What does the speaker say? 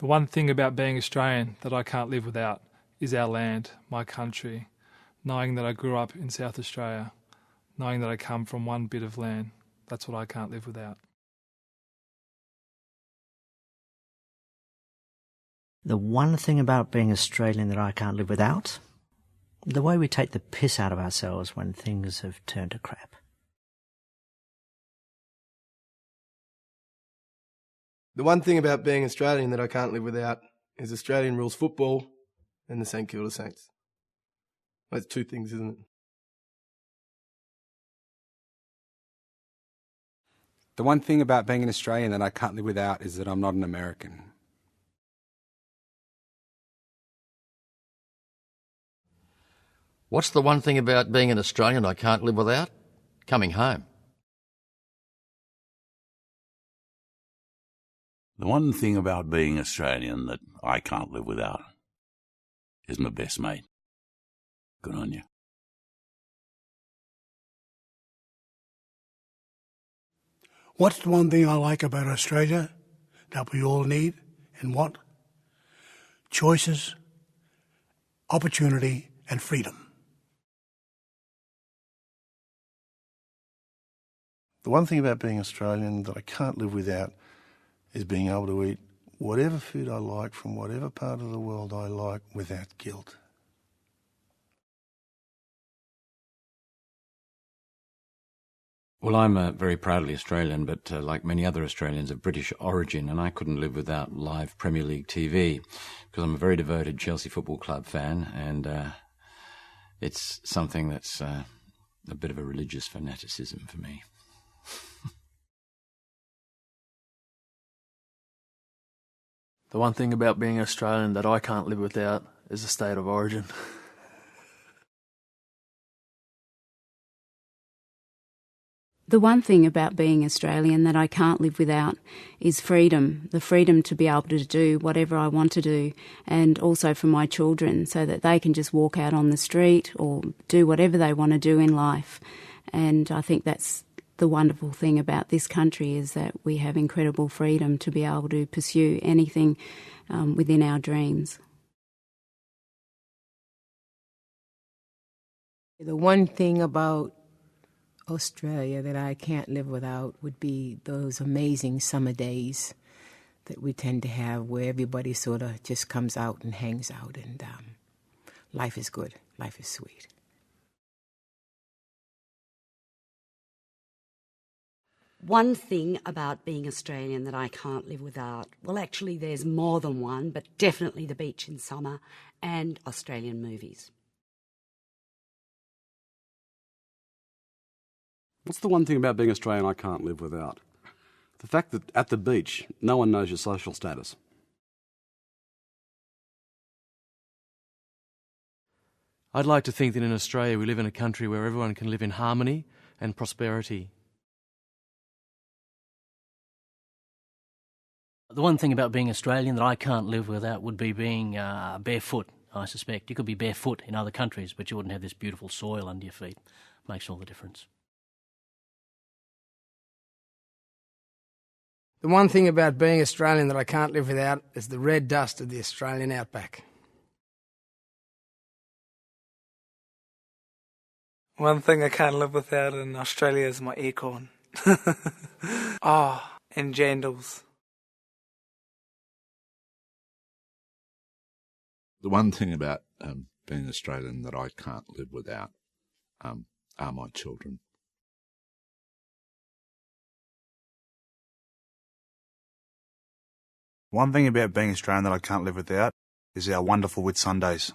The one thing about being Australian that I can't live without is our land, my country, knowing that I grew up in South Australia, knowing that I come from one bit of land. That's what I can't live without. The one thing about being Australian that I can't live without? The way we take the piss out of ourselves when things have turned to crap. The one thing about being Australian that I can't live without is Australian rules football and the St Kilda Saints. That's two things, isn't it? The one thing about being an Australian that I can't live without is that I'm not an American. What's the one thing about being an Australian I can't live without? Coming home. The one thing about being Australian that I can't live without is my best mate. Good on you. What's the one thing I like about Australia that we all need and want? Choices, opportunity, and freedom. The one thing about being Australian that I can't live without is being able to eat whatever food I like from whatever part of the world I like without guilt. Well, I'm very proudly Australian, but like many other Australians of British origin, and I couldn't live without live Premier League TV, because I'm a very devoted Chelsea Football Club fan, and it's something that's a bit of a religious fanaticism for me. The one thing about being Australian that I can't live without is the state of origin. The one thing about being Australian that I can't live without is freedom, the freedom to be able to do whatever I want to do, and also for my children so that they can just walk out on the street or do whatever they want to do in life. And I think that's the wonderful thing about this country, is that we have incredible freedom to be able to pursue anything within our dreams. The one thing about Australia that I can't live without would be those amazing summer days that we tend to have, where everybody sort of just comes out and hangs out, and life is good, life is sweet. One thing about being Australian that I can't live without, well, actually there's more than one, but definitely the beach in summer and Australian movies. What's the one thing about being Australian I can't live without? The fact that at the beach, no one knows your social status. I'd like to think that in Australia we live in a country where everyone can live in harmony and prosperity. The one thing about being Australian that I can't live without would be being barefoot, I suspect. You could be barefoot in other countries, but you wouldn't have this beautiful soil under your feet. Makes all the difference. The one thing about being Australian that I can't live without is the red dust of the Australian outback. One thing I can't live without in Australia is my aircon. And jandals. The one thing about being Australian that I can't live without are my children. One thing about being Australian that I can't live without is our wonderful Whitsundays.